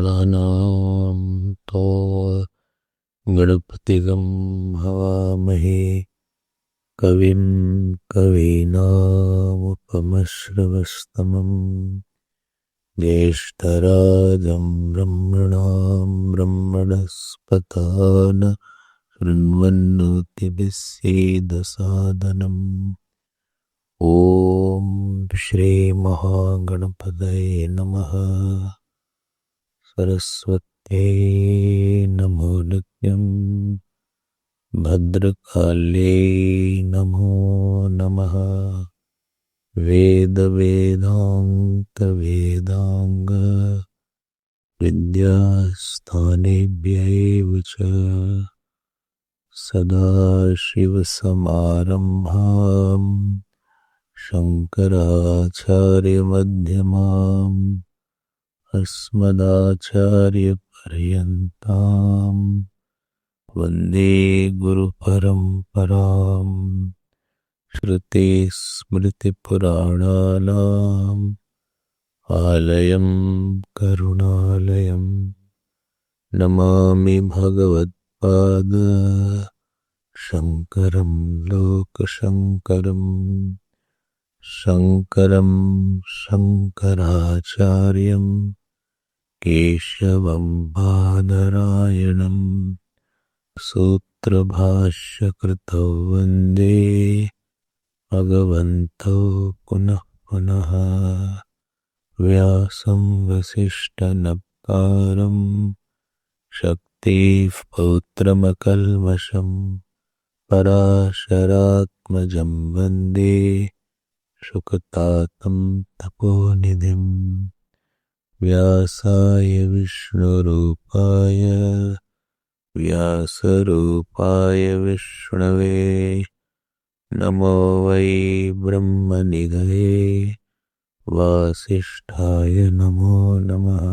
गणानां तो गणपतिगं हवामहे कविं कवीनामुपमश्रवस्तमं ज्येष्ठराजं ब्रह्मणां ब्रह्मणस्पतान शृण्वन्नोतिभिस्सेदसादनम् ॐ श्री महागणपतये नमः। सरस्वत्यै नमो नित्यं भद्रकाल्यै नमो नमः। वेद वेदांत वेदांग विद्यास्थानेभ्यैव च सदाशिवसमारम्भां शङ्कराचार्यमध्यमाम् अस्मदाचार्यपर्यन्तां वन्दे गुरुपरम्पराम्। श्रुतिस्मृतिपुराणानाम् आलयं करुणालयं नमामि भगवत्पाद शङ्करं लोकशङ्करम्। शङ्करं शङ्कराचार्यं केशवं बादरायणं सूत्रभाष्यकृतौ वन्दे भगवन्तौ पुनः पुनः। व्यासं वसिष्ठनप्तारं शक्तिः पौत्रमकल्मषं पराशरात्मजं वन्दे शुकतातं तपोनिधिं। व्यासाय व्यासरूपाय विष्णवे नमो वै ब्रह्मनिधये वासिष्ठाय नमो नमः।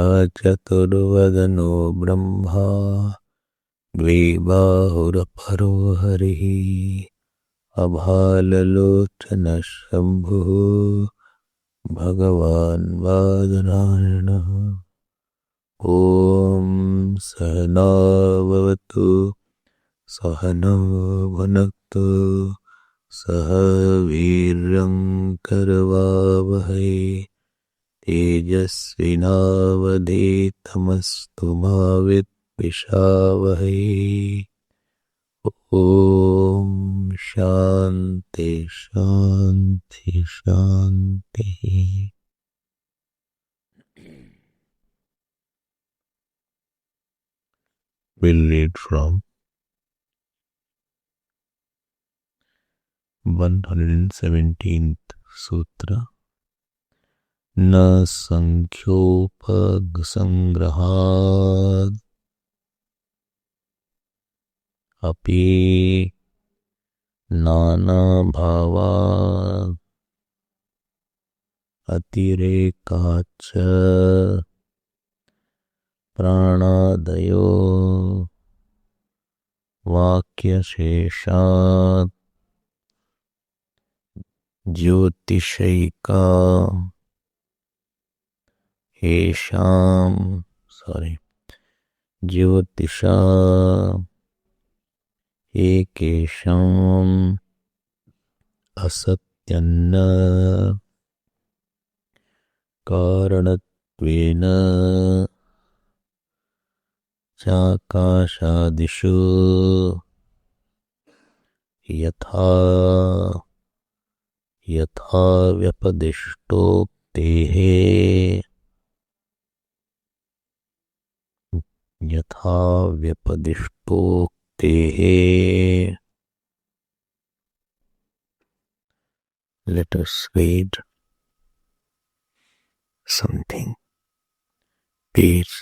अचतुर्वदनो ब्रह्मा द्विबाहुरपरो हरिः अभाललोचनः शम्भुः भगवान् बादरायणः। ॐ सहना भवतु सहनौ भुनक्तु सह वीर्यं करवावहै तेजस्विनावधीतमस्तु मा विद्विषावहै। ओम शांति शांति शांति। We'll read from 117th Sutra. न संख्योपसंग्रहाद अपि नाना भावात् अतिरेकाच्च प्राणादयो वाक्यशेषात् ज्योतिषैका ज्योतिषा एकेषाम् असत्यन्न कारणत्वेन चाकाशादिषु यथा व्यपदिष्टोक्तेः Let us read something. Page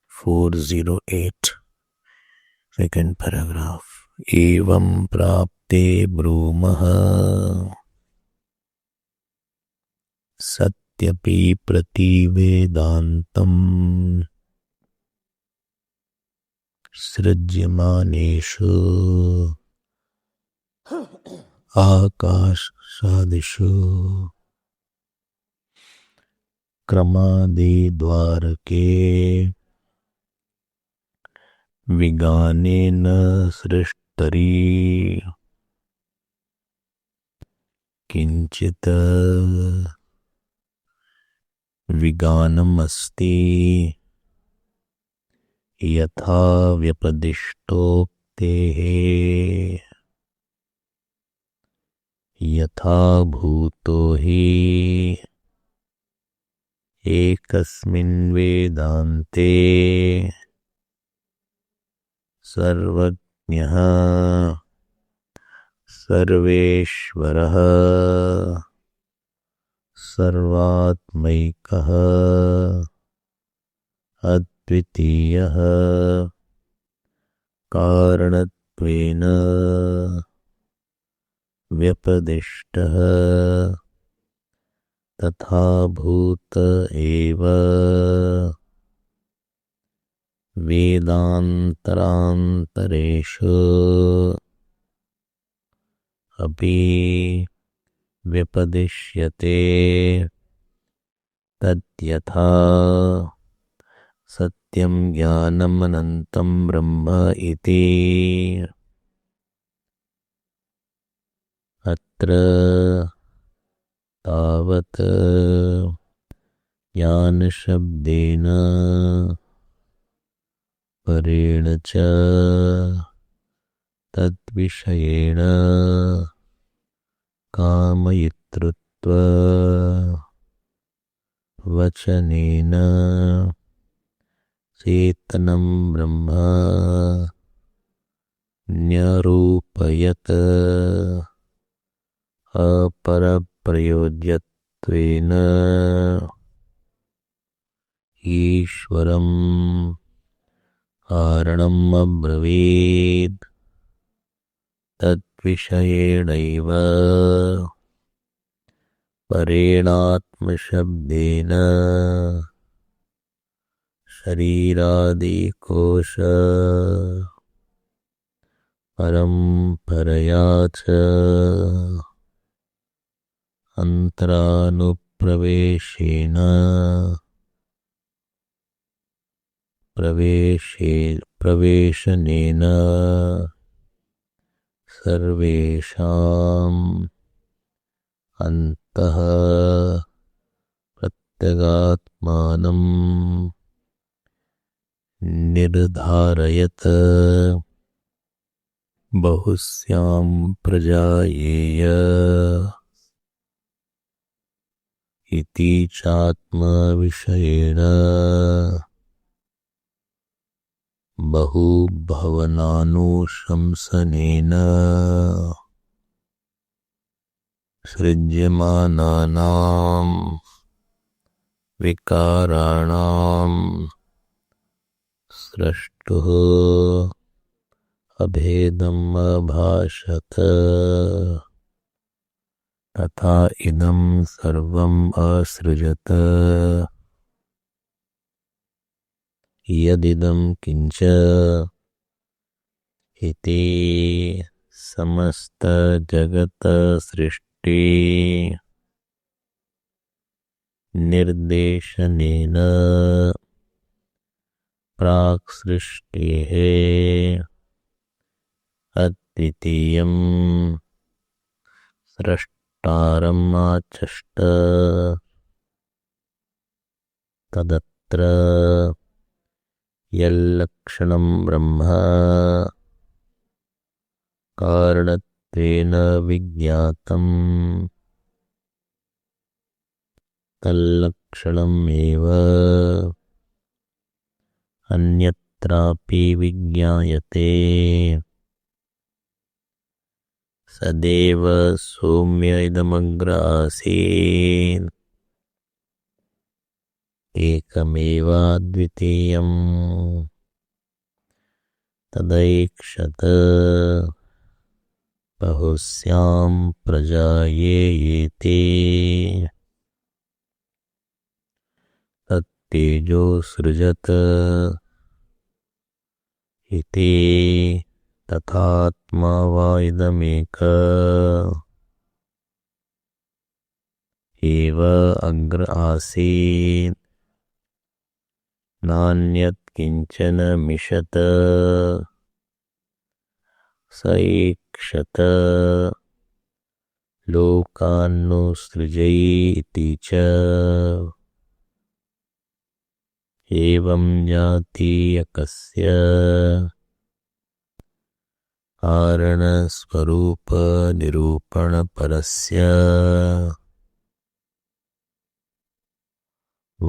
408, second paragraph. एवं प्राप्ते ब्रूमः सत्यपि प्रतिवेदान्तम् सृज्यमानेषु आकाशादिषु क्रमादि द्वारके विगानेन सृष्टरी किंचित विगानमस्ति यथा व्यपदिष्टोक्तेः यथा भूतो हि एकस्मिन् वेदान्ते सर्वज्ञः सर्वेश्वरः सर्वात्मैकः अद्वितीयः कारणत्वेन व्यपदिष्टः तथा भूत एव वेदान्तरान्तरेषु अपि व्यपदिश्यते तद्यथा सत्यं ज्ञानमनन्तं ब्रह्म इति। अत्र तावत् ज्ञानशब्देन परेण च तद्विषयेण कामयितृत्व वचनेन चेतनं ब्रह्म न्यरूपयत् अपरप्रयोज्यत्वेन ईश्वरं कारणम् अब्रवीत् तद्विषयेणैव परेणात्मशब्देन शरीरादिकोश परम्परया च अन्तरानुप्रवेशेन प्रवेशनेन सर्वेषाम् अन्तः प्रत्यगात्मानं निर्धारयत् बहुस्यां प्रजायेय इति चात्मविषयेण बहुभवनानुशंसनेन सृज्यमानानां विकाराणां स्रष्टुः अभेदम् अभाषत तथा इदं सर्वम् असृजत यदिदं किंच इति समस्त जगत सृष्टि निर्देशनेन प्राक् सृष्टेः अद्वितीयं स्रष्टारम् आचष्ट तदत्र यल्लक्षणं ब्रह्म कारणत्वेन विज्ञातं तल्लक्षणमेव अन्यत्रापि विज्ञायते सदेव सौम्य इदमग्र आसीत् एकमेवाद्वितीयम् तदैक्षत बहुस्यां प्रजायेति तत्तेजो सृजत इति तथात्मा वा इदमेक एव अग्र आसीत् नान्यत् किञ्चन मिषत स ईक्षत लोकान्नुसृजयति च एवं जातीयकस्य कारणस्वरूपनिरूपणपरस्य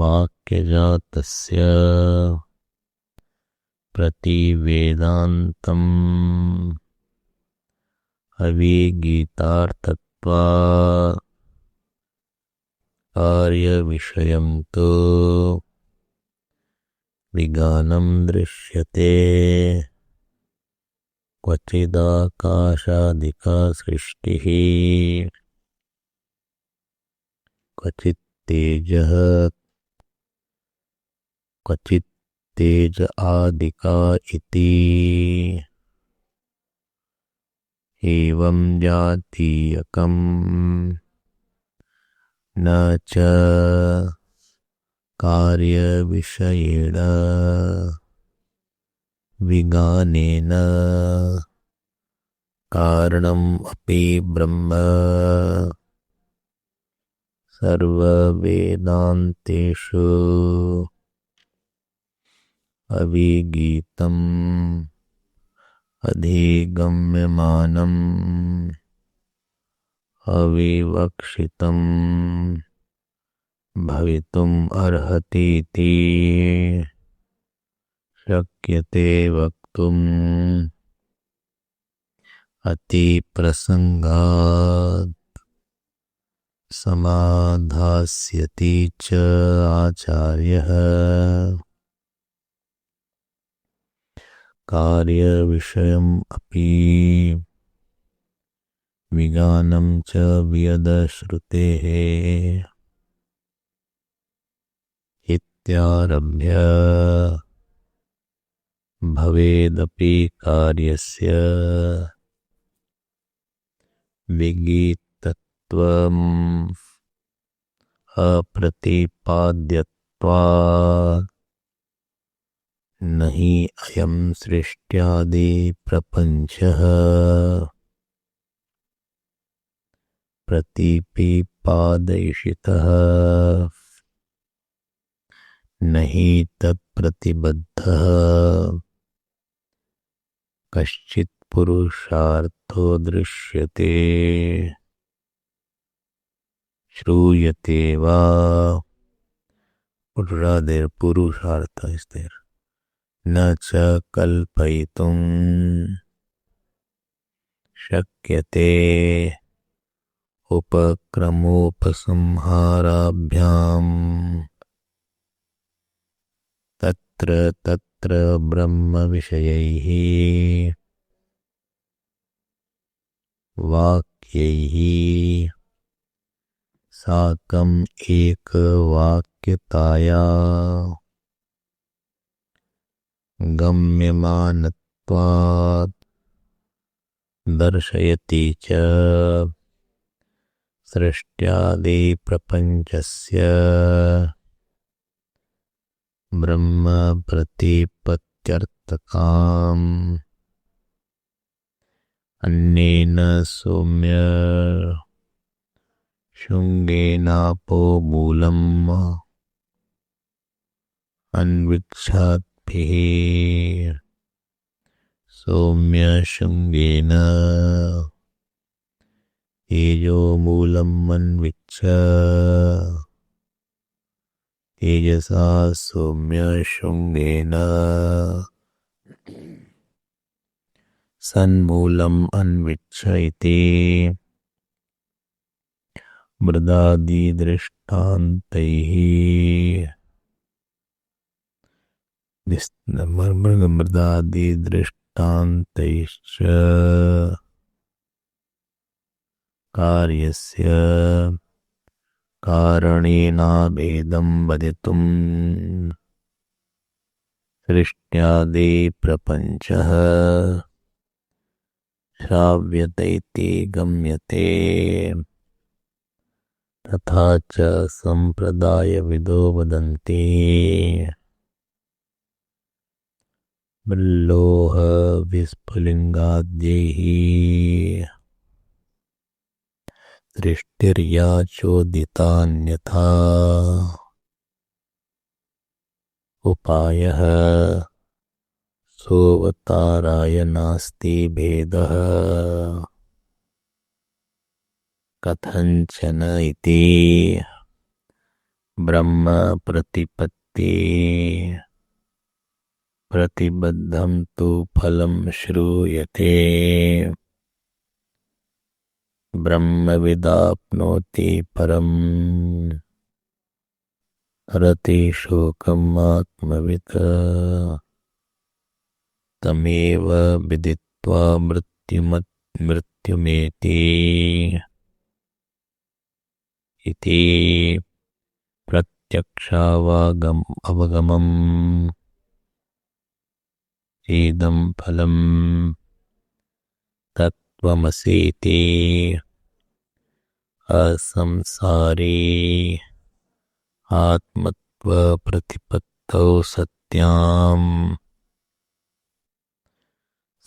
वाक्यजातस्य प्रतिवेदान्तम् अविगीतार्थत्वात् कार्यविषयं तु विज्ञानं दृश्यते क्वचिदाकाशादिका सृष्टिः क्वचित् तेजः क्वचित् तेज आदिका इति एवं जातीयकम् न च कार्यविषयेण विज्ञानेन कारणम् अपि ब्रह्म सर्ववेदान्तेषु अविगीतम् अधिगम्यमानम् अविवक्षितम् भवितुम् अर्हतीति शक्यते वक्तुम् अतिप्रसङ्गात् समाधास्यति च आचार्यः कार्यविषयम् अपि विज्ञानं च वियदश्रुतेः इत्यारभ्य भवेदपि कार्यस्य विगीतत्वम् अप्रतिपाद्यत्वात् न हि अयं सृष्ट्यादि प्रपञ्चः प्रतिपिपादयिषितः न हि तत्प्रतिबद्धः कश्चित् पुरुषार्थो दृश्यते श्रूयते वा पुरुषार्थ स्थिर न च कल्पयितुं शक्यते उपक्रमोपसंहाराभ्याम् तत्र तत्र ब्रह्मविषयैः वाक्यैः साकम् एकवाक्यताया गम्यमानत्वात् दर्शयति च सृष्ट्यादि प्रपञ्चस्य ब्रह्म प्रतिपत्त्यर्थकाम् अन्येन सौम्य शुंगेनापो मूलम् अन्विक्षाद्भिः सौम्य शुंगेन तेजो मूलम् अन्विच्छ तेजसा सौम्य शुंगेन सन्मूलम् अन्विच्छ इति मृदादिदृष्टान्तैः मृदादिदृष्टान्तैश्च कार्यस्य कारणेनाभेदं वदितुम् सृष्ट्यादि प्रपञ्चः श्राव्यते इति गम्यते तथा च संप्रदायविदो वदन्ति ब्रह्लोह विस्फुलिङ्गाद्यैः दृष्टिर्या चोदितान्यथा उपायः सोऽवताराय नास्ति भेदः कथञ्चन इति ब्रह्म प्रतिपत्ति प्रतिबद्धं तु फलं श्रूयते ब्रह्मविदाप्नोति परम् हरति शोकम् आत्मवित् तमेव विदित्वा मृत्युमेति इति अवगमम् इदं फलम् तत्त्वमसीति असंसारी आत्मत्वप्रतिपत्तौ सत्याम्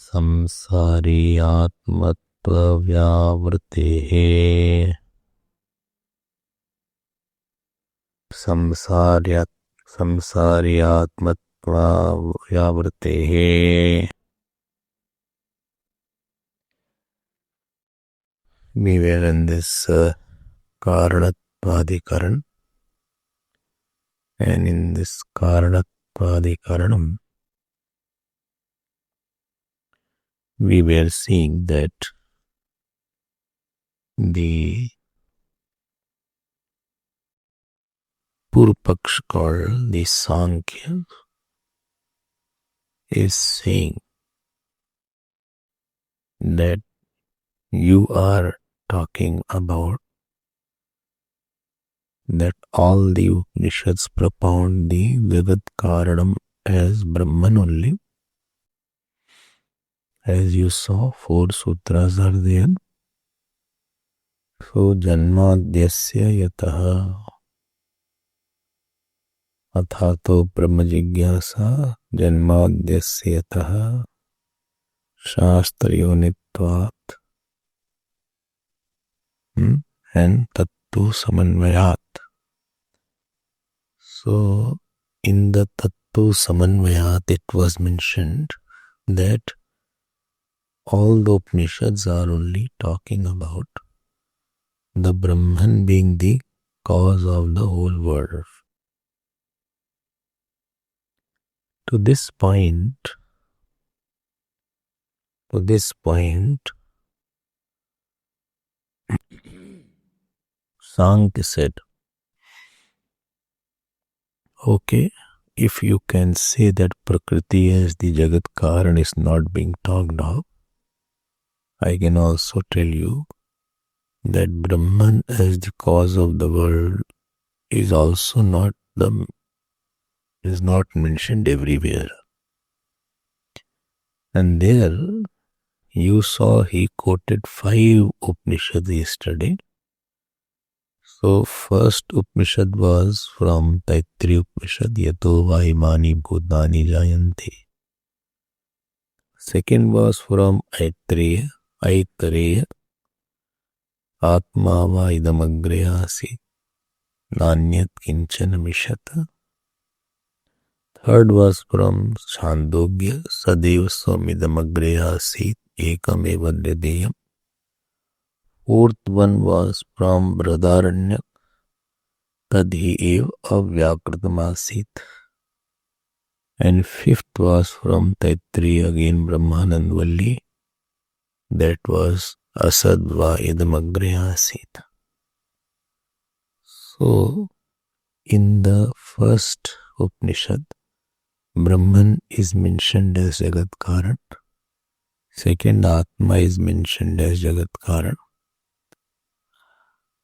संसारी आत्मत्वव्यावृतेः संसारी आत्मत्वव्यावृतेः We were in this Karanatvadikaran, and in this Karanatvadikaranam we were seeing that the Purupaksh called the Sankhya is saying that you are talking about that all the Upanishads propound the Jagat Karanam as Brahman only. As you saw, 4 sutras are there. So, Janmadhyasya yataha athato Brahma Jigyasa Janmadhyasya yataha Shastrayonitvat and Tattu Samanvayat. So, in the Tattu Samanvayat it was mentioned that all the Upanishads are only talking about the Brahman being the cause of the whole world. To this point, Sankhya said, okay, if you can say that Prakriti as the Jagat Karan is not being talked of, I can also tell you that Brahman as the cause of the world is also not mentioned everywhere. And there you saw he quoted 5 Upanishads yesterday. So first Upanishad was from Taittiriya Upanishad, Yato va imani bhutani jayanti. Second was from Aitareya, Atma va idam agre asit, nanyat kinchana mishata. Third was from Chandogya, Sadeva Swamidam agre asit, ekam eva nideyam. Fourth one was from Brihadaranyaka, tadhi eva avyakritam asit. And fifth was from Taittiriya, again Brahmanand Valli, that was Asadva idam agre asit. So, in the first Upanishad, Brahman is mentioned as Jagat Karan. Second, Atma is mentioned as Jagat Karan.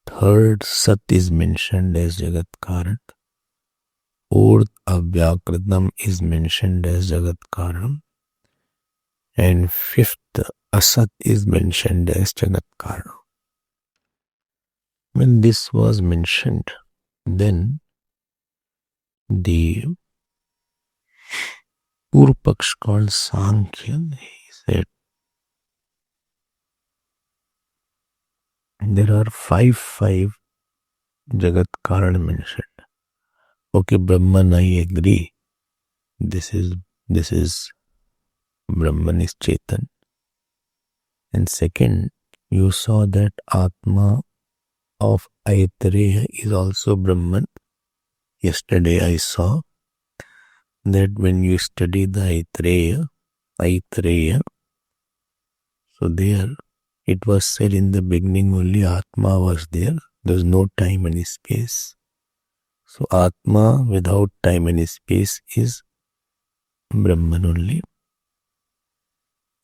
Third, Sat is mentioned as Jagat Karan. Fourth, Avyakritam is mentioned as Jagat Karan. And fifth, Asat is mentioned as Jagat Karan. When this was mentioned, then the Purpaksh called Sankhya, he said, there are five Jagat Karan mentioned. Okay, Brahman, I agree. This is Brahman is Chetan. And second, you saw that Atma of Aitareya is also Brahman. Yesterday I saw that when you study the Aitareya, so there it was said in the beginning only Atma was there. There was no time and space. So Atma without time and space is Brahman only.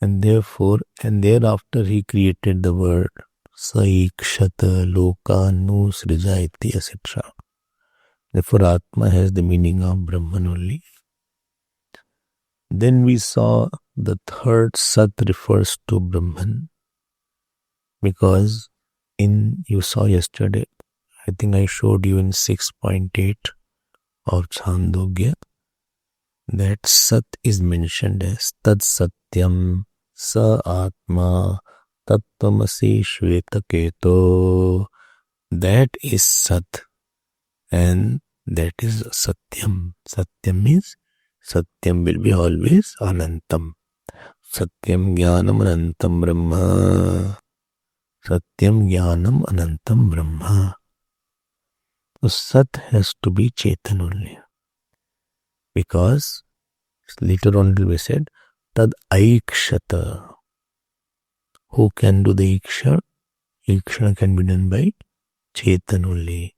And therefore, and thereafter he created the word Saikshata Loka Nu Srijayati, etc. Therefore, Atma has the meaning of Brahman only. Then we saw the third Sat refers to Brahman, because you saw yesterday, I think I showed you in 6.8 of Chandogya, that Sat is mentioned as Tad Satyam Sa Atma Tattvamasi Shvetaketo. That is Sat, and that is Satyam. Satyam means Satyam will be always Anantam. Satyam Jnanam Anantam Brahma. Satyam Jnanam Anantam Brahma. So Sat has to be Chetan only, because later on it will be said Tad Aikshata. Who can do the Iksha? Iksha can be done by Chetan only.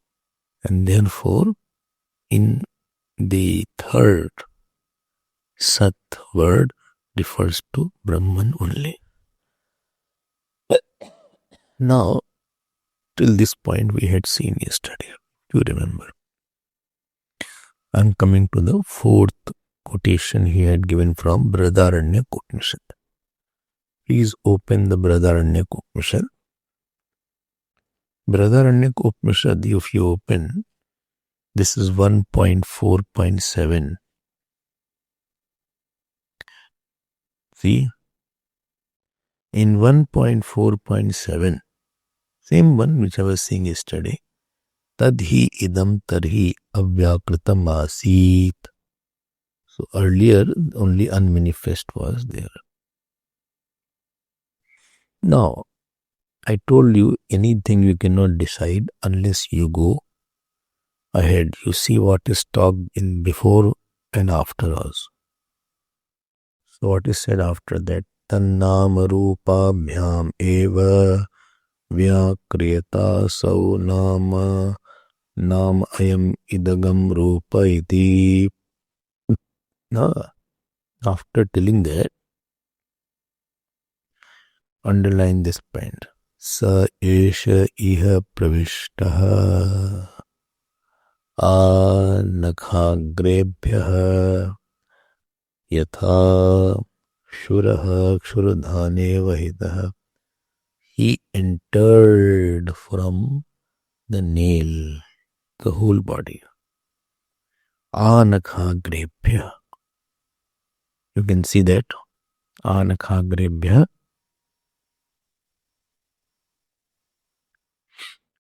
And therefore, in the third Sat word refers to Brahman only. Now, till this point we had seen yesterday, you remember. I am coming to the fourth quotation he had given from Brihadaranyaka Upanishad. Please open the Brihadaranyaka Upanishad. Brihadaranyaka Upanishad, if you open, this is 1.4.7. See, in 1.4.7, same one which I was saying yesterday, Tadhi idam tarhi avyakritam asit. So earlier only unmanifest was there. Now, I told you anything you cannot decide unless you go ahead. You see what is talked in before and after us. So what is said after that? Tannama rupa bhyam eva vyakriyata sau nama nam ayam idagam rupa iti. Now, after telling that, underline this point. Sa esha iha pravishtaha anakhagrabhyah yatha shuraha kshurudhane vahitah. He entered from the nail, the whole body. Anakhagrabhyah. You can see that. Anakhagrabhyah.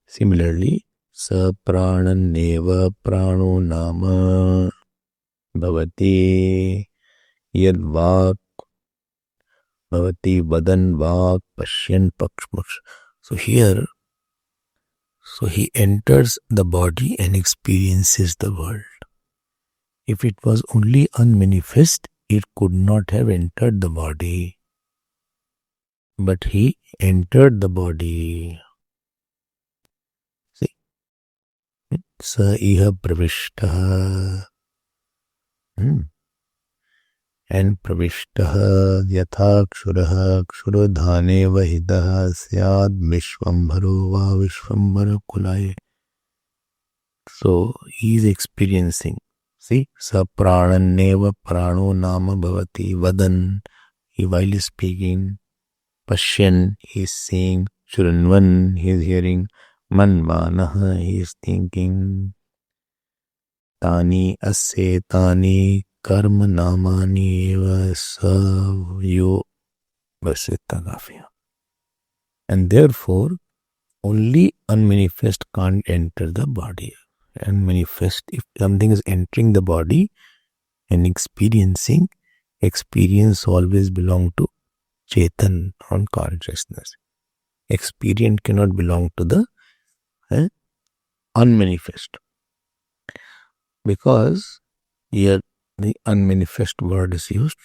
Similarly, sa pranan neva prano nama bhavati yad vak bhavati vadan vak pashyan pakshmush. So here, he enters the body and experiences the world. If it was only unmanifest, it could not have entered the body. But he entered the body. See? Sa iha pravishtaha. And pravishtaha yatha kshuraha kshurodhane vahitaha syad vishvambharo va vishvambhara kulaye. So he is experiencing. See, sa pranan neva prano nama bhavati vadan. He while speaking, Pashyan, he is seeing, Shurunvan, he is hearing, Manmanah, he is thinking. Tani asse tani karma namani eva savyo vasita kafiya. And therefore, only unmanifest can't enter the body. Unmanifest, if something is entering the body and experiencing, experience always belong to Chetan, on consciousness. Experience cannot belong to the unmanifest. Because here the unmanifest word is used,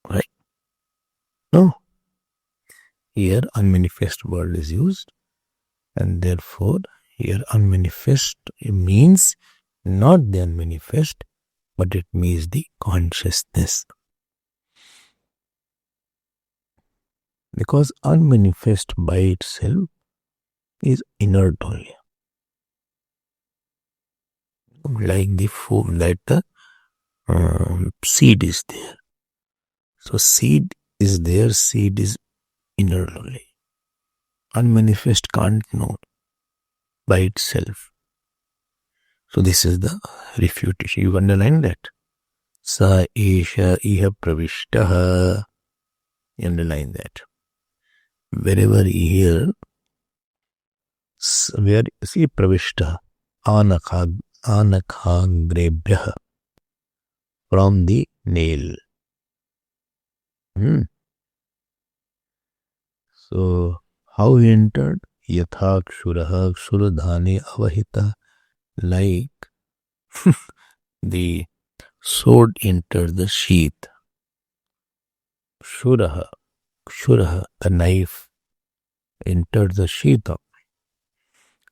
right? No. Here unmanifest word is used, and therefore here unmanifest means not the unmanifest, but it means the consciousness. Because unmanifest by itself is inert only. Like the food, like the seed is there. So seed is there, seed is inert only. Unmanifest can't know by itself. So this is the refutation. You underline that. Sa esha iha pravishtaha. You underline that. Wherever here, where see pravishta, anakhagrebhyah, from the nail. So how he entered? Yathakshuraha kshurudhane avahita, like the sword entered the sheath. Shuraha, the knife, entered the sheath of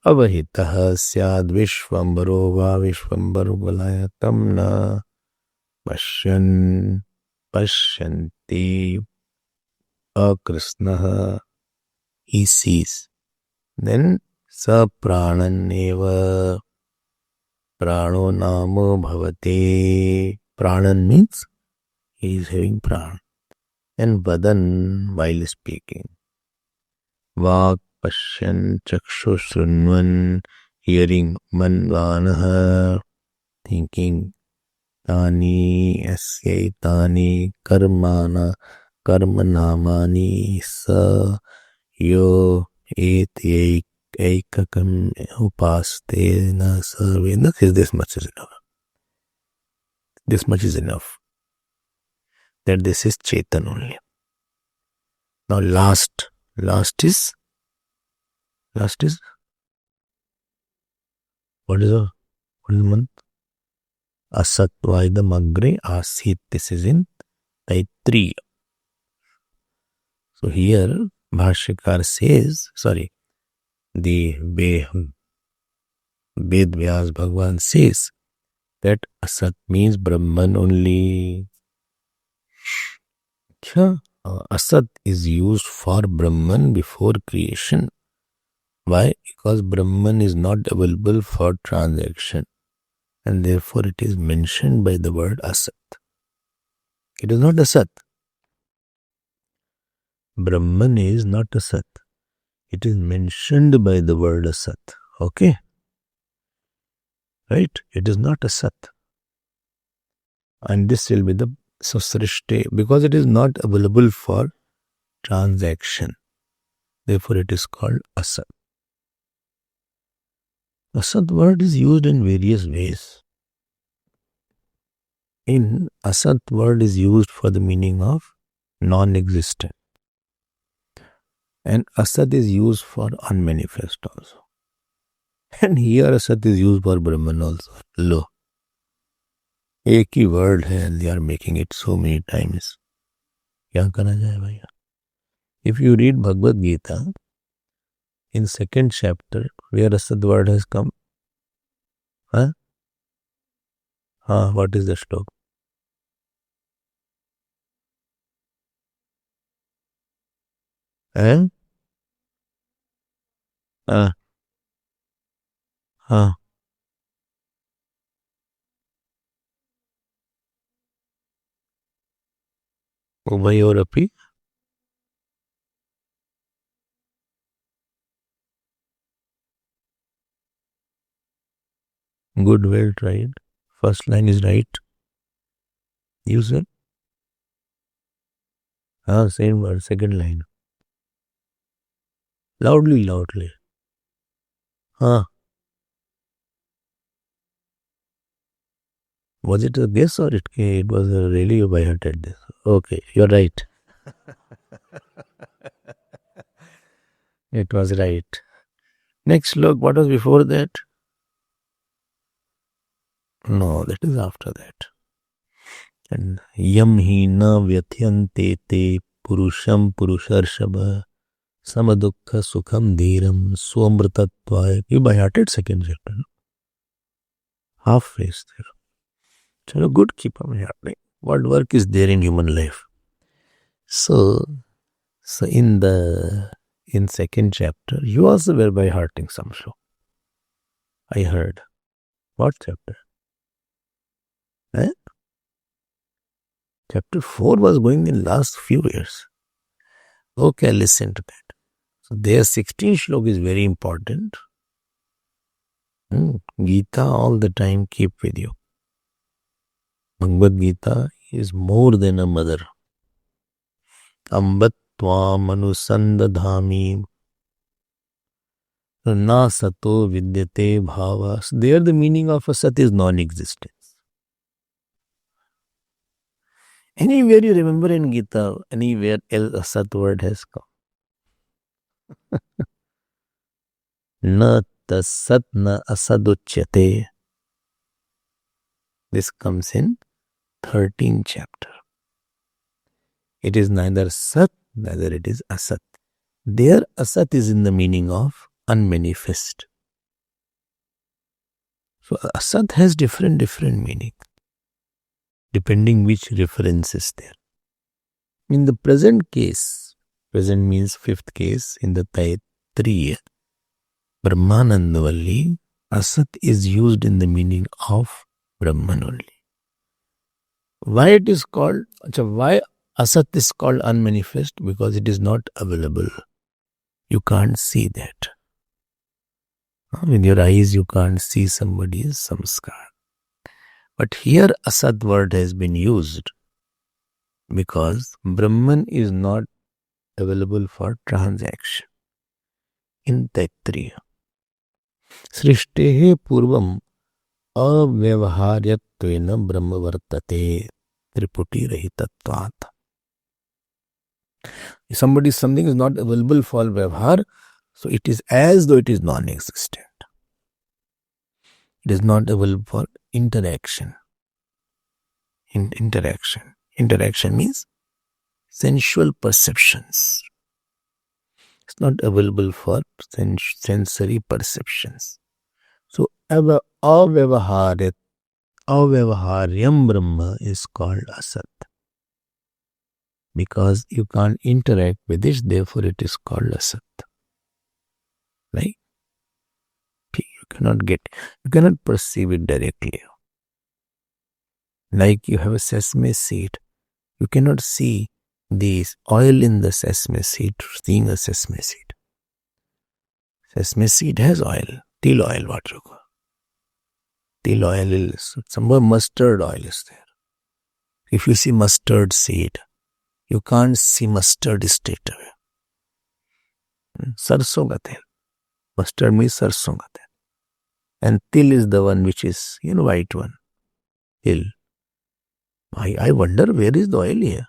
avahitaha syad vishvambaro va vishvambaro balayatam na pashyanti akrisnaha, he sees. Then sa prananeva prano namo bhavate. Pranan means he is having pran. And vadan, while speaking. Vak pashyan chakshu shrunvan, hearing. Manvanaha, thinking. Tani asya tani karmana karmanamani sa yo et ekakam upaste na sarvena. This much is enough. This much is enough. That this is Chetan only. Now last is what is the month? Asatvaidam agre asit. This is in Taittiriya. So here Bhashyakar says, the Ved Vyas Bhagwan says that Asat means Brahman only. Asat is used for Brahman before creation. Why? Because Brahman is not available for transaction, and therefore it is mentioned by the word Asat. It is not Asat. Brahman is not Asat. It is mentioned by the word Asat. Okay? Right? It is not Asat. And this will be the Sasrishte, because it is not available for transaction. Therefore it is called Asat. Asat word is used in various ways. In Asat word is used for the meaning of non-existent. And Asat is used for unmanifest also. And here Asat is used for Brahman also. Lo. एक ही word है and they are making it so many times. क्या करना जाए भैया? If you read Bhagavad Gita, in second chapter, where Asat word has come, what is the shlok? उभयोरपि Good, well tried. First line is right. You said? Same word, second line. Loudly, loudly. Was it a guess or it was really a by hearted guess? Okay, you're right. It was right. Next, look, what was before that? No, that is after that. And yam hi na vyatyante te purusham purusharshaba samadukha sukham dhiram swamrtatvaya. You by hearted second chapter. No? Half phrase there. Chalo, good, keep on happening. What work is there in human life? So in second chapter, you also were by hearting some shloka. I heard. What chapter? Chapter 4 was going in last few years. Okay, listen to that. So there 16 shloka is very important. Gita all the time keep with you. Bhagavad Gita is more than a mother. Ambat tvam anusandadhami na sato vidyate bhava. So there the meaning of a sat is non-existence. Anywhere you remember in Gita, anywhere else a sat word has come. Na tasat na asaduchyate. This comes in 13th chapter. It is neither sat, neither it is asat. There asat is in the meaning of unmanifest. So asat has different meaning, depending which reference is there. In the present case, present means fifth case, in the Taittiriya, Brahmanandavalli, asat is used in the meaning of Brahman only. Why it is called, why asat is called unmanifest? Because it is not available. You can't see that. With your eyes you can't see somebody's samskar. But here asat word has been used because Brahman is not available for transaction. In Taittiriya, Srishtehe purvam avyavaharyatvena brahma vartate triputi rahitatvat. If something is not available for vyavhar, so it is as though it is non-existent. It is not available for interaction. Interaction means sensual perceptions. It's not available for sensory perceptions. So avyavaharyam Brahma is called asat. Because you can't interact with it, therefore it is called asat. Right? You cannot perceive it directly. Like you have a sesame seed, you cannot see the oil in the sesame seed, seeing a sesame seed. Sesame seed has oil, till oil, what you call. Till oil is, somewhere mustard oil is there. If you see mustard seed, you can't see mustard straight away. Sarson ka tel. Mustard means sarson ka tel. And til is the one which is, white one. Til. I wonder where is the oil here?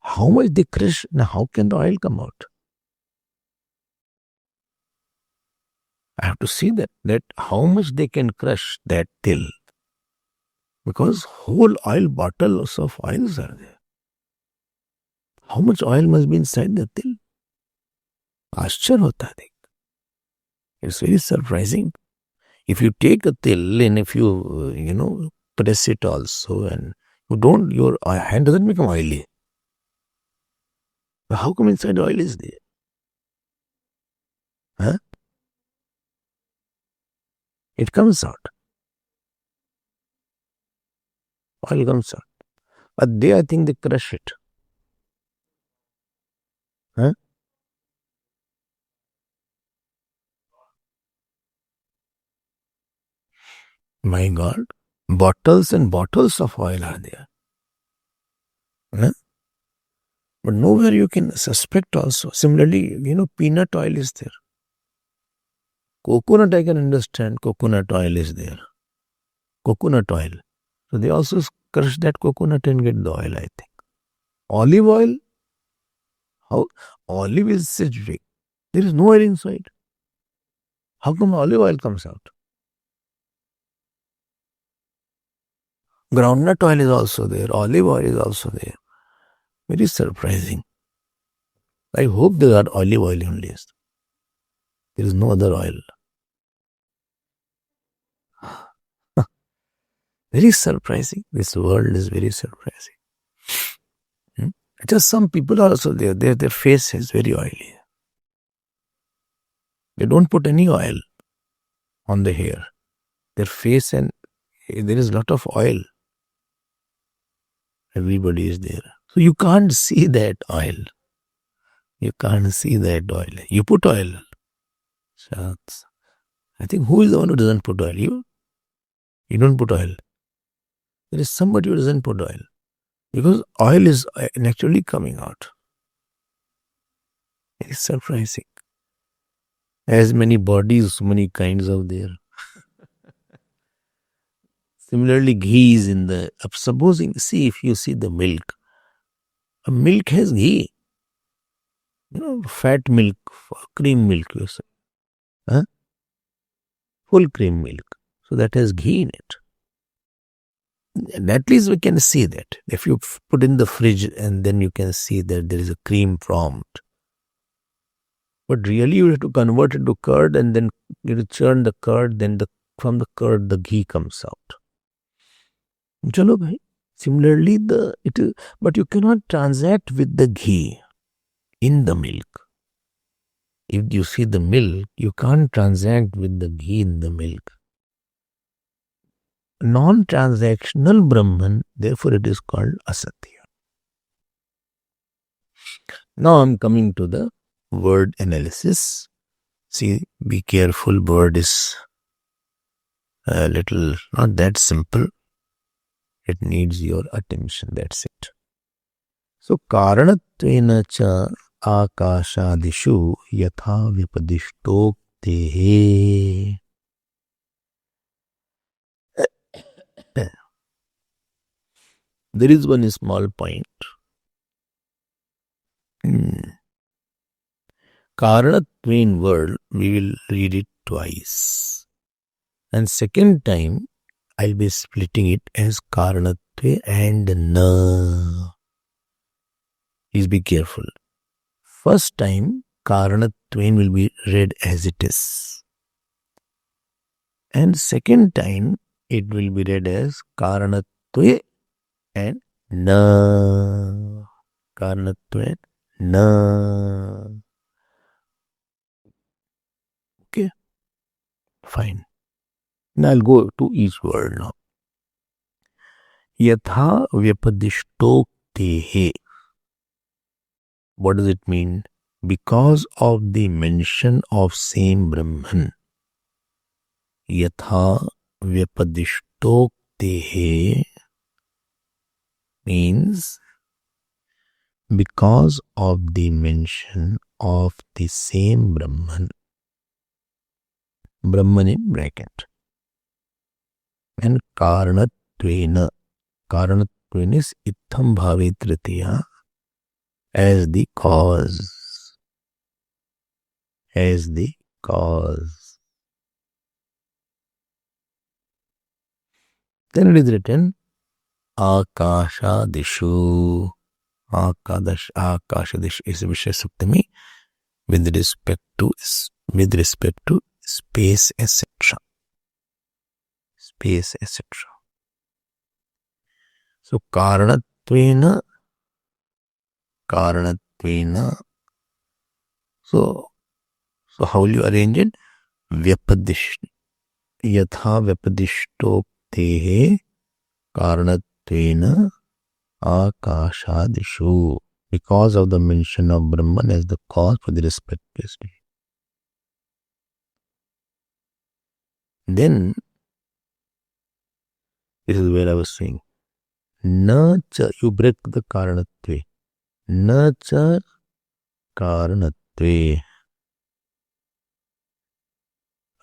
How much they crush, now how can the oil come out? I have to see that how much they can crush that till. Because whole oil bottles of oils are there. How much oil must be inside the till? Ashchar hota hai. It's very surprising. If you take a till and if you, press it also and your hand doesn't become oily. But how come inside oil is there? Huh? It comes out. Oil comes out. But I think they crush it. Huh? My God, bottles and bottles of oil are there. Huh? But nowhere you can suspect also. Similarly, peanut oil is there. Coconut, I can understand, coconut oil is there. Coconut oil. So they also crush that coconut and get the oil, I think. Olive oil? How? Olive is citric. There is no oil inside. How come olive oil comes out? Groundnut oil is also there. Olive oil is also there. Very surprising. I hope there are olive oil only. There is no other oil. Very surprising. This world is very surprising. Just some people are also there. Their face is very oily. They don't put any oil on the hair. Their face and there is a lot of oil. Everybody is there. So you can't see that oil. You can't see that oil. You put oil. Shucks. I think who is the one who doesn't put oil? You? You don't put oil. There is somebody who doesn't put oil. Because oil is naturally coming out. It is surprising. As many bodies, so many kinds of there. Similarly, ghee is in the... Supposing, see if you see the milk. A milk has ghee. Fat milk, cream milk, you say. Huh? Full cream milk. So that has ghee in it. And at least we can see that. If you put in the fridge and then you can see that there is a cream formed. But really you have to convert it to curd and then you churn the curd, then from the curd the ghee comes out. Chalo bhai. Similarly, but you cannot transact with the ghee in the milk. If you see the milk, you can't transact with the ghee in the milk. Non-transactional Brahman, therefore it is called Asatya. Now I'm coming to the word analysis. See, be careful, word is a little not that simple. It needs your attention, that's it. So, Karanatvena cha akashadishu yatha vipadishtoktehe. There is one small point. Karanatvain word, we will read it twice. And second time, I'll be splitting it as Karanatve and Na. Please be careful. First time, Karanatvain will be read as it is. And second time, it will be read as Karanatve and Na. Karanatve and Na. Okay, fine. Now I'll go to each word now. Yatha vyapadishtoktehe. What does it mean? Because of the mention of same Brahman. Yatha vyapadishtoktehe means because of the mention of the same Brahman. Brahman in bracket. And Karanatvena. Karanatvena is Itham Bhave Tritiya as the cause. As the cause. Then it is written Akashadishu. Akashadish is Vishya Suktami with respect to space, etc. Space, etc. So Karanatvena. So how will you arrange it? Vyapadish. Yatha vyapadishtoktehe Karanatvena Akashadishu. Because of the mention of Brahman as the cause for the respective state. Then This is where I was saying. Na cha, you break the karanatve. Na cha karanatve.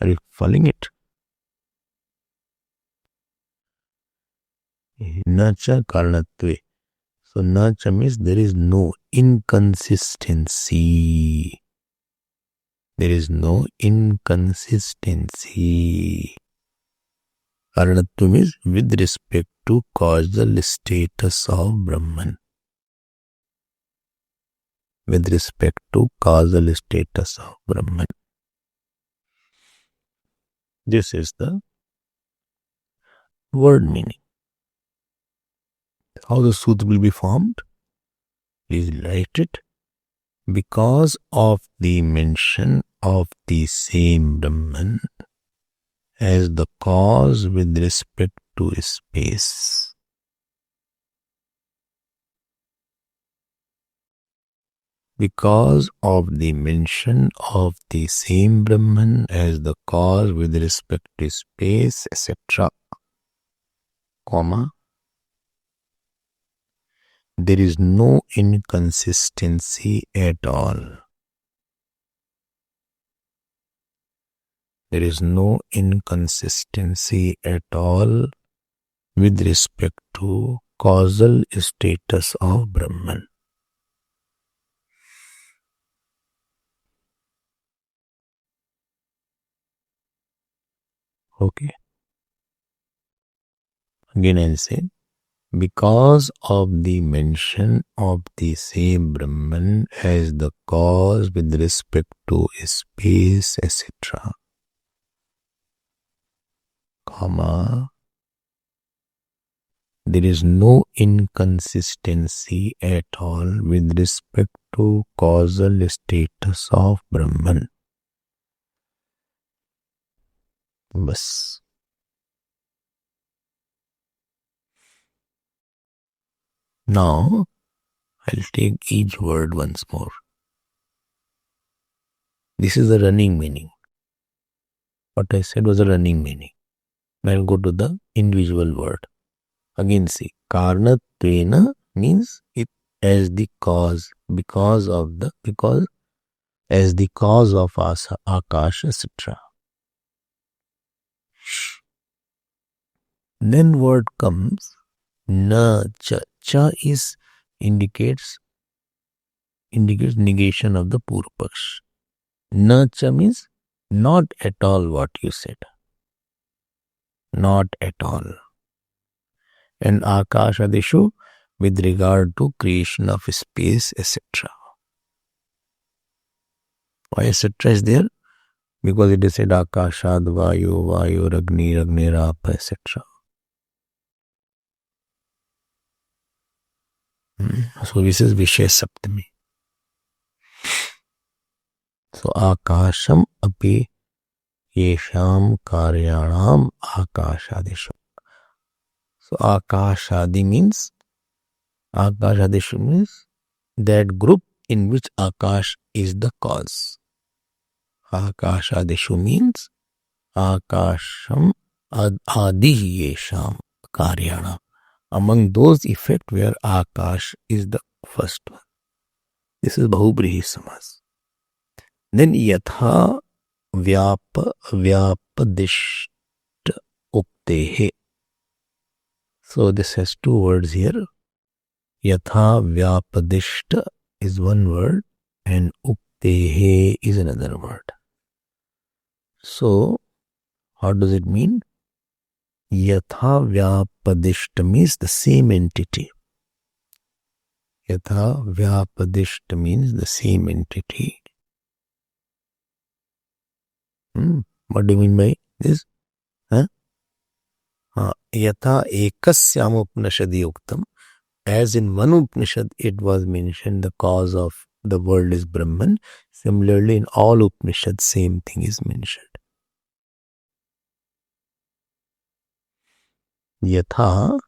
Are you following it? Na cha karanatve. So na cha means there is no inconsistency. There is no inconsistency. Karanatva means with respect to causal status of Brahman. With respect to causal status of Brahman. This is the word meaning. How the sutra will be formed? Please write it. Because of the mention of the same Brahman as the cause with respect to space. Because of the mention of the same Brahman as the cause with respect to space, etc., comma, there is no inconsistency at all. There is no inconsistency at all with respect to causal status of Brahman. Okay. Again I'll say, because of the mention of the same Brahman as the cause with respect to space, etc., comma, there is no inconsistency at all with respect to causal status of Brahman. Bas. Now, I'll take each word once more. This is the running meaning. What I said was a running meaning. I'll go to the individual word. Again see, karnatvena means it as the cause, because as the cause of akash, etc. Then word comes na cha. Cha is indicates negation of the purpaksh. Na cha means not at all what you said. Not at all. And akashadishu with regard to creation of space, etc. Why etc. is there? Because it is said akashad vayu ragni rapa, etc. So this is Vishay Saptami. So akasham api yesham karyanam akashadishu. So akashadi means that group in which akash is the cause. Akashadishu means akasham adi yesham karyanam. Among those effects where akash is the first one. This is Bahubrihi Samas. Then yatha vyapadishta uktehe. So this has two words here. Yatha vyapadishta is one word and uktehe is another word. So how does it mean? Yatha vyapadishta means the same entity. Yatha vyapadishta means the same entity. What do you mean by this? Yatha ekasyam Upanishadi uktam. As in one Upanishad it was mentioned the cause of the world is Brahman. Similarly in all Upanishads same thing is mentioned. Yatha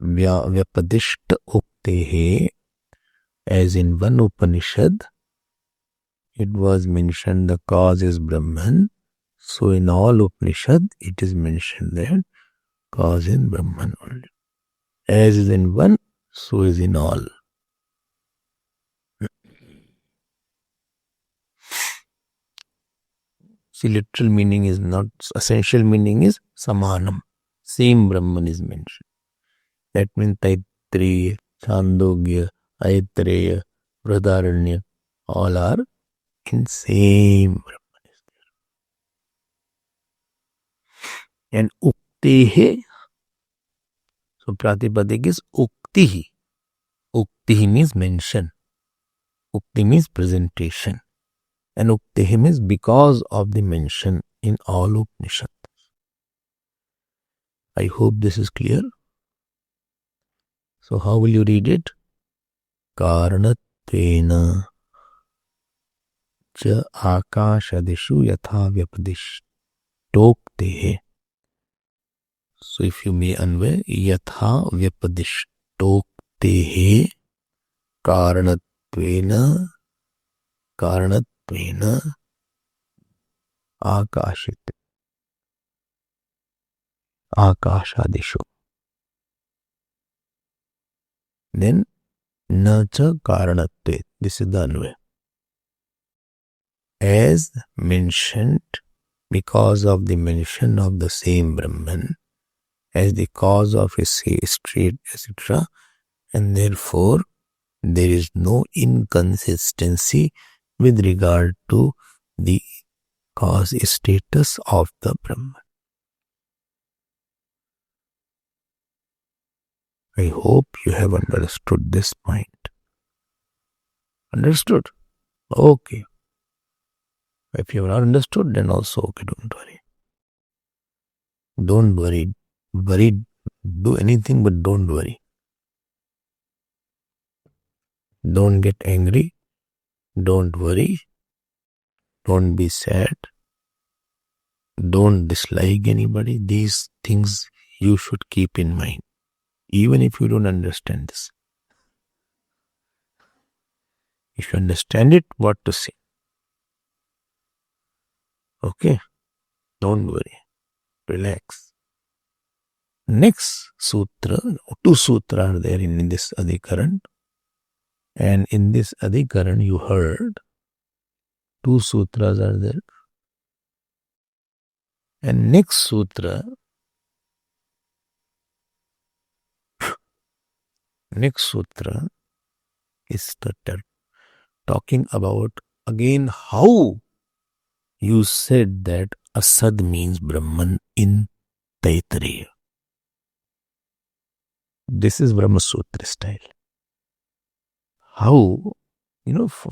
vyapadishta uktehe. As in one Upanishad it was mentioned the cause is Brahman. So in all Upanishad it is mentioned that cause in Brahman only. As is in one, so is in all. See, literal meaning is not, essential meaning is samanam. Same Brahman is mentioned. That means Taittiriya, Chandogya, Aitareya, Vradaranya, all are in same Brahman is there. And Uktehe, so Pratipadik is Uktihi. Uktihi means mention. Ukti means presentation. And Uktehe means because of the mention in all Upanishads. I hope this is clear. So how will you read it? Karanatvena cha akashadishu yatha vyapadish-toktehe. So if you may anvay, yatha vyapadish-toktehe karanatvena akashadishu. Then na cha karanatve. This is the anvay. As mentioned, because of the mention of the same Brahman, as the cause of his history, etc., and therefore there is no inconsistency with regard to the cause status of the Brahman. I hope you have understood this point. Understood? Okay. If you have not understood, then also okay, don't worry. Don't worry. Do anything but don't worry. Don't get angry. Don't worry. Don't be sad. Don't dislike anybody. These things you should keep in mind, even if you don't understand this. If you understand it, what to say. Okay? Don't worry. Relax. Next sutra, two sutras are there in this Adhikaran. And in this Adhikaran, you heard two sutras are there. And next sutra is talking about again how you said that Asad means Brahman in Taittiriya. This is Brahma Sutra style. How,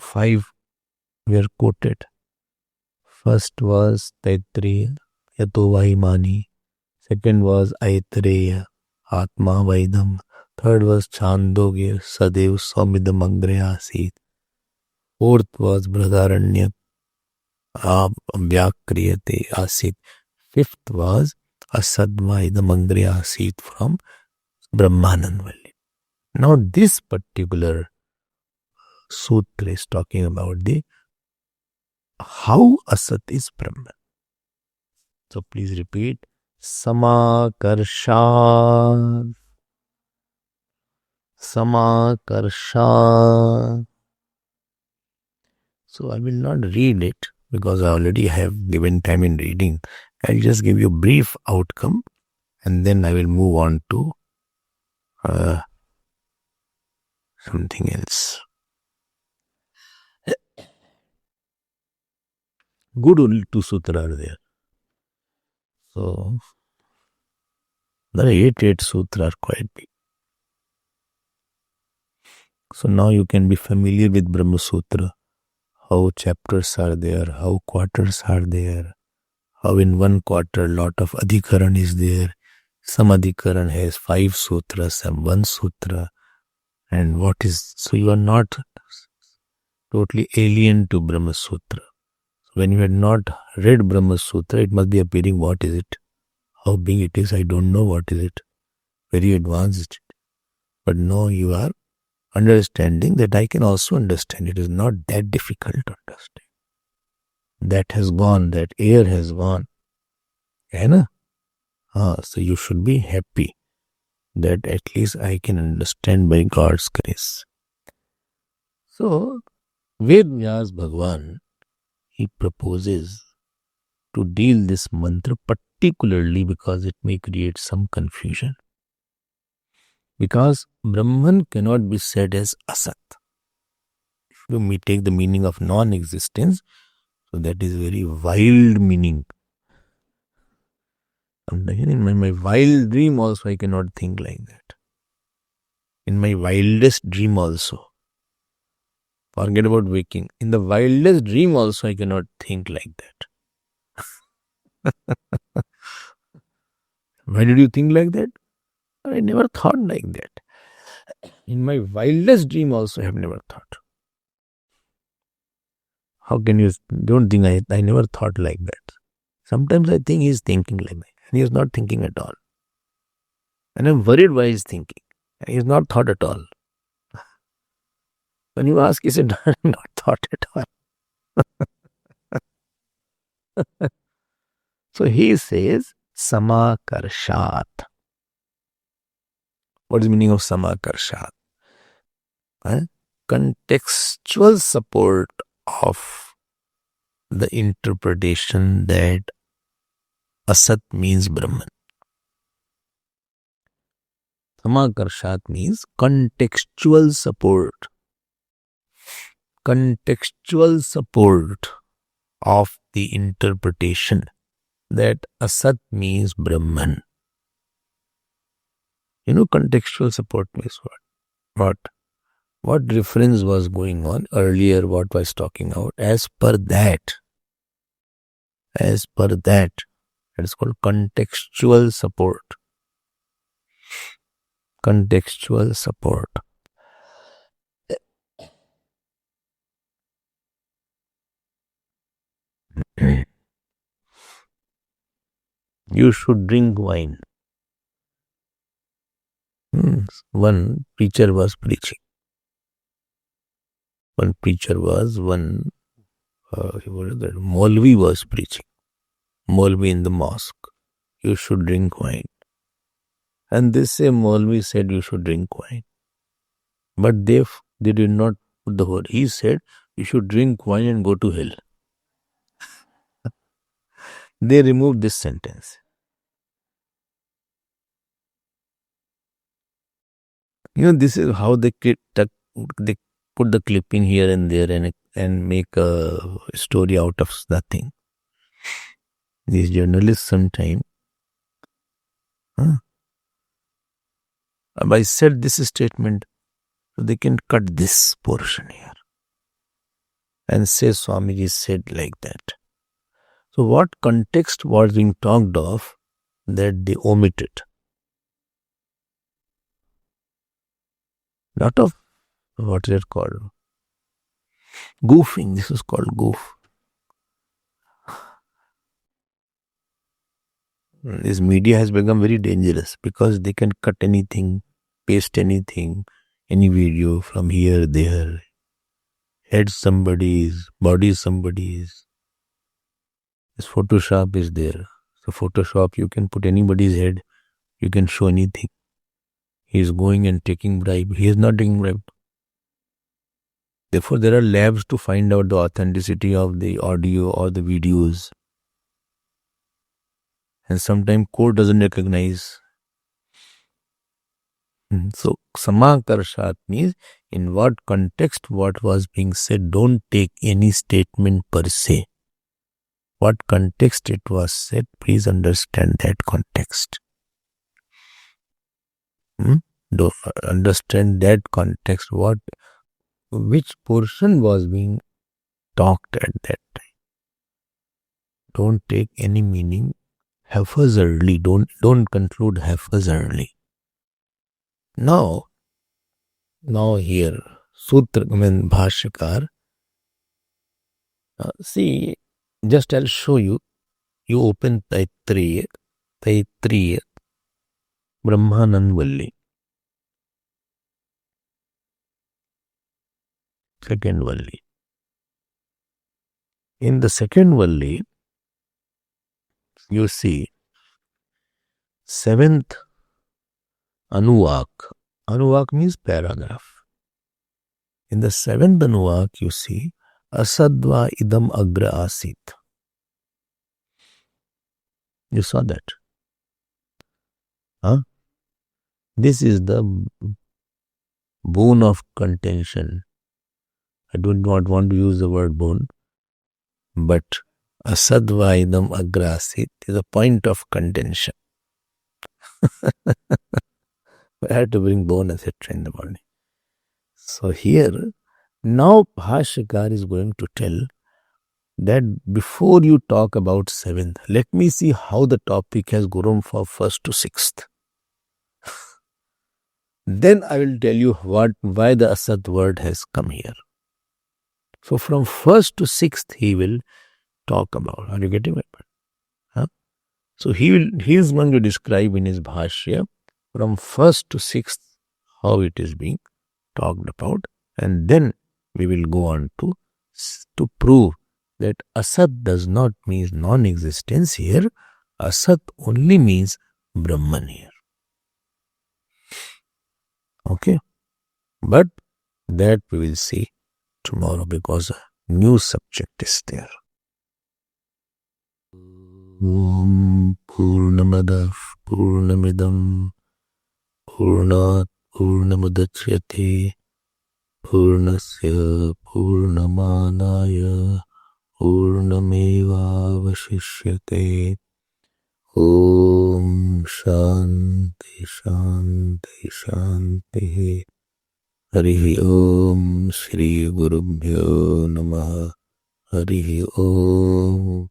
five were quoted. First was Taittiriya, Yato Vahimani. Second was Aitareya, Atma Vaidam. Third was Chandogya, Sadev Swamidam Angre Asit. Fourth was Vradaranya, Vyakriyate Asit. Fifth was Asadvaidam Angre Asit from Brahmanandvalli. Now this particular sutra is talking about the how Asat is Brahman. So please repeat. Samakarsha. So I will not read it because I already have given time in reading. I'll just give you a brief outcome and then I will move on to something else. Good only two sutras are there. So the 8 sutras are quite big. So now you can be familiar with Brahma Sutra, how chapters are there, how quarters are there, how in one quarter lot of adhikaran is there. Some adhikaran has 5 sutras, some 1 sutra, and so you are not totally alien to Brahma Sutra. When you had not read Brahma Sutra, it must be appearing, what is it? How big it is, I don't know what is it. Very advanced. But no, you are understanding that I can also understand. It is not that difficult to understand. That has gone, that air has gone. है ना? So you should be happy that at least I can understand by God's grace. So, Ved Vyas Bhagwan, he proposes to deal this mantra particularly because it may create some confusion. Because Brahman cannot be said as Asat. If you take the meaning of non-existence, so that is very wild meaning. In my wild dream also I cannot think like that. In my wildest dream also. Forget about waking. In the wildest dream also I cannot think like that. Why did you think like that? I never thought like that. In my wildest dream also I have never thought. How can you don't think I never thought like that? Sometimes I think he's thinking like that. And he is not thinking at all. And I'm worried why he's thinking. And he is not thought at all. When you ask, he said, not thought at all. So he says, Samakarshat. What is the meaning of Samakarshat? Contextual support of the interpretation that Asat means Brahman. Samakarshat means contextual support. Contextual support of the interpretation that Asat means Brahman. You know, contextual support means what? What reference was going on earlier, what was talking out, as per that, it's called contextual support. Contextual support. You should drink wine. One preacher was preaching. Maulvi was preaching. Maulvi in the mosque. You should drink wine. And this same Maulvi said you should drink wine. But they did not put the word. He said you should drink wine and go to hell. They removed this sentence. You know, this is how they put the clipping here and there and make a story out of nothing. These journalists sometimes. I said this statement, so they can cut this portion here and say Swamiji said like that. So what context was being talked of that they omitted? Lot of, what is it called? Goofing. This is called goof. This media has become very dangerous because they can cut anything, paste anything, any video from here, there, head somebody's, body somebody's. This Photoshop is there. So Photoshop, you can put anybody's head, you can show anything. He is going and taking bribe. He is not taking bribe. Therefore, there are labs to find out the authenticity of the audio or the videos. And sometimes court doesn't recognize. So, Samakarshat means in what context what was being said. Don't take any statement per se. What context it was said, please understand that context. Don't understand that context, which portion was being talked at that time. Don't take any meaning haphazardly. Don't conclude haphazardly. Now here, Sutra, Bhashyakar, see, just I'll show you. You open Taittiriya, Brahmanand Valli. Second Valli. In the second Valli, you see, Seventh, Anuvak. Anuvak means paragraph. In the seventh Anuvak, you see, Asadva idam agra asit. You saw that? Huh? This is the bone of contention. I do not want to use the word bone, but Asadva idam agra asit is a point of contention. I had to bring bone, etc. in the morning. So here, now Bhashyakar is going to tell that before you talk about seventh, let me see how the topic has grown from first to sixth. Then I will tell you why the Asad word has come here. So from first to sixth he will talk about. Are you getting my point? Huh? So he is going to describe in his Bhashya from first to sixth how it is being talked about, and then we will go on to prove that Asat does not mean non-existence here. Asat only means Brahman here. Okay? But that we will see tomorrow because a new subject is there. Om Purnamadav Purnamidam Purnat Purnamudachyate Purnasya Purnamanaya Purnamevavashishyate. Om Shanti Shanti Shanti. Harihi Om Shri Gurubhyo Namaha. Harihi Om.